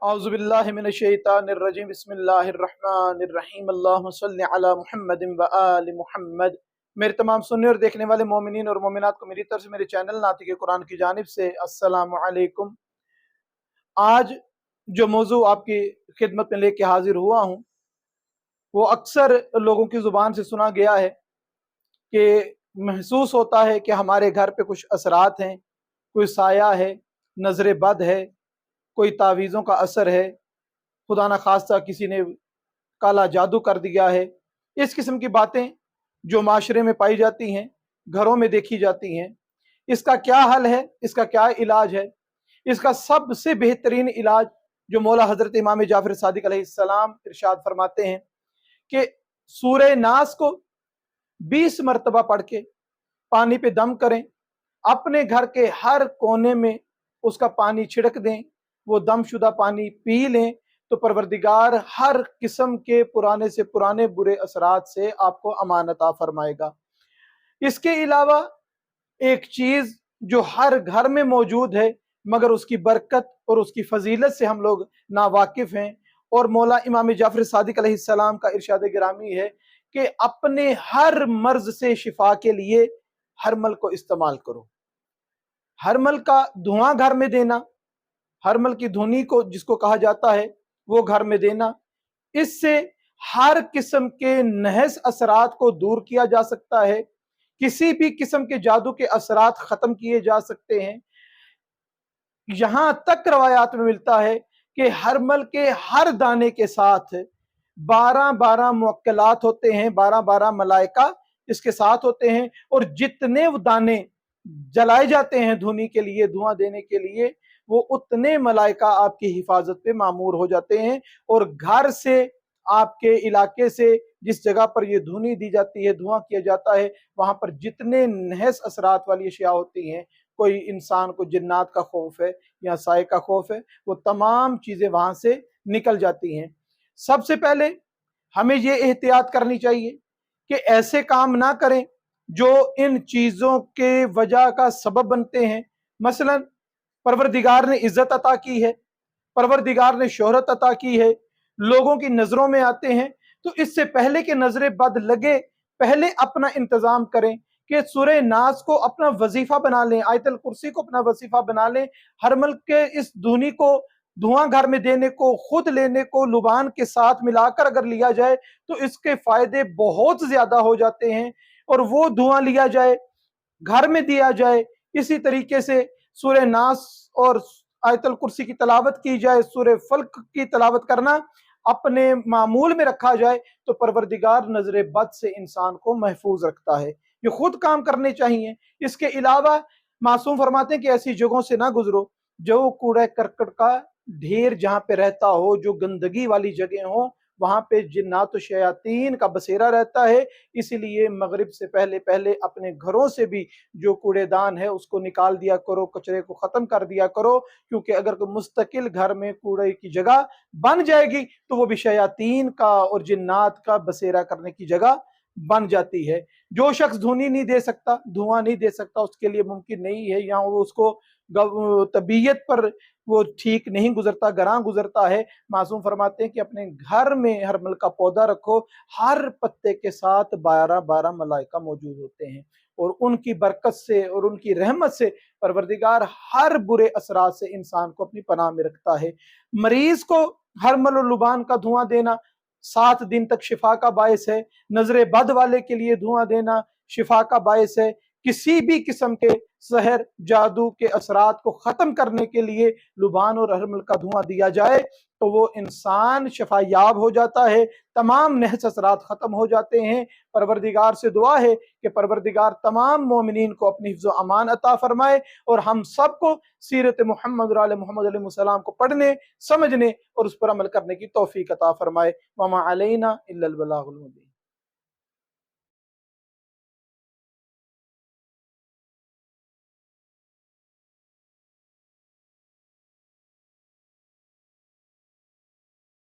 औज़ुबिल्लाहिमिनश्शैतानिर्रजीम बिस्मिल्लाहिर्रहमानिर्रहीम अल्लाहुम्मा सल्लि अला मुहम्मदिन व आलि मुहम्मद। मेरे तमाम सुनने और देखने वाले मोमिनीन और मोमिनात को मेरी तरफ से मेरे चैनल नातिक़ कुरान की जानिब से अस्सलामु अलैकुम। आज जो मौजू आपकी खिदमत में लेके हाजिर हुआ हूँ वो अक्सर लोगों की ज़ुबान से सुना गया है कि महसूस होता है कि हमारे घर पे कुछ असरात हैं, कोई साया है, नज़र बद है, कोई तावीज़ों का असर है, खुदा न खास्ता किसी ने काला जादू कर दिया है। इस किस्म की बातें जो माशरे में पाई जाती हैं, घरों में देखी जाती हैं, इसका क्या हल है, इसका क्या इलाज है? इसका सबसे बेहतरीन इलाज जो मौला हज़रत इमाम जाफ़र सादिक अलैहिस्सलाम इरशाद फरमाते हैं कि सूरह नास को 20 मरतबा पढ़ के पानी पे दम करें, अपने घर के हर कोने में उसका पानी छिड़क दें, वो दमशुदा पानी पी लें तो परवरदिगार हर किस्म के पुराने से पुराने बुरे असरात से आपको अमान अता फरमाएगा। इसके अलावा एक चीज़ जो हर घर में मौजूद है मगर उसकी बरकत और उसकी फजीलत से हम लोग नावाकिफ़ हैं, और मौला इमाम जाफ़र सादिक अलैहिस्सलाम का इरशाद गिरामी है कि अपने हर मर्ज से शिफा के लिए हरमल को इस्तेमाल करो। हरमल का धुआं घर में देना, हरमल की धुनी को जिसको कहा जाता है वो घर में देना, इससे हर किस्म के नहस असरात को दूर किया जा सकता है, किसी भी किस्म के जादू के असरात खत्म किए जा सकते हैं। यहां तक रवायात में मिलता है कि हरमल के हर दाने के साथ 12-12 मुअक्कलात होते हैं, 12-12 मलाइका इसके साथ होते हैं, और जितने वो दाने जलाए जाते हैं धुनी के लिए, धुआं देने के लिए, वो उतने मलाइका आपकी हिफाजत पे मामूर हो जाते हैं। और घर से, आपके इलाके से जिस जगह पर ये धुनी दी जाती है, धुआं किया जाता है, वहां पर जितने नहस असरात वाली अशिया होती हैं, कोई इंसान को जिन्नात का खौफ है या साए का खौफ है, वो तमाम चीजें वहां से निकल जाती हैं। सबसे पहले हमें ये एहतियात करनी चाहिए कि ऐसे काम ना करें जो इन चीजों के वजह का सबब बनते हैं। मसलन परवरदिगार ने इज्जत अता की है, परवरदिगार ने शोहरत अता की है, लोगों की नजरों में आते हैं, तो इससे पहले कि नजरे बद लगे, पहले अपना इंतजाम करें कि सूरह नास को अपना वजीफा बना लें, आयतल कुर्सी को अपना वजीफा बना लें। हरमल के इस धुनी को, धुआं घर में देने को, खुद लेने को लुबान के साथ मिलाकर अगर लिया जाए तो इसके फायदे बहुत ज्यादा हो जाते हैं। और वो धुआं लिया जाए, घर में दिया जाए, इसी तरीके से सूरह नास और आयतल कुर्सी की तलावत की जाए, सूरह फल्क की तलावत करना अपने मामूल में रखा जाए तो परवरदिगार नजर बद से इंसान को महफूज रखता है। ये खुद काम करने चाहिए। इसके अलावा मासूम फरमाते हैं कि ऐसी जगहों से ना गुजरो जो कूड़ा करकट का ढेर जहां पे रहता हो, जो गंदगी वाली जगह हो, वहां पे जिन्नात शयातीन का बसेरा रहता है। इसीलिए मगरिब से पहले पहले अपने घरों से भी जो कूड़ेदान है उसको निकाल दिया करो, कचरे को खत्म कर दिया करो, क्योंकि अगर कोई मुस्तकिल घर में कूड़े की जगह बन जाएगी तो वो भी शयातीन का और जिन्नात का बसेरा करने की जगह बन जाती है। जो शख्स धुनी नहीं दे सकता, धुआं नहीं दे सकता, उसके लिए मुमकिन नहीं है, या वो उसको तबीयत पर वो ठीक नहीं गुजरता, गरां गुजरता है, मासूम फरमाते हैं कि अपने घर में हरमल का पौधा रखो, हर पत्ते के साथ 12-12 मलाइका मौजूद होते हैं, और उनकी बरकत से और उनकी रहमत से परवरदिगार हर बुरे असरात से इंसान को अपनी पनाह में रखता है। मरीज को हरमल और लुबान का धुआं देना 7 दिन तक शिफा का बायस है। नजरे बद वाले के लिए धुआं देना शिफा का बायस है। किसी भी किस्म के सहर जादू के असरात को खत्म करने के लिए लुबान और हरमल का धुआं दिया जाए तो वो इंसान शफायाब हो जाता है, तमाम नहस असरात खत्म हो जाते हैं। परवरदिगार से दुआ है कि परवरदिगार तमाम मोमिनीन को अपनी हिफ्ज़ व अमान अता फरमाए, और हम सबको सीरत मोहम्मद अलैहिस्सलाम को पढ़ने, समझने और उस पर अमल करने की तौफीक अता फरमाए। वमा अलैना इल्लल बलागुल मुबीन।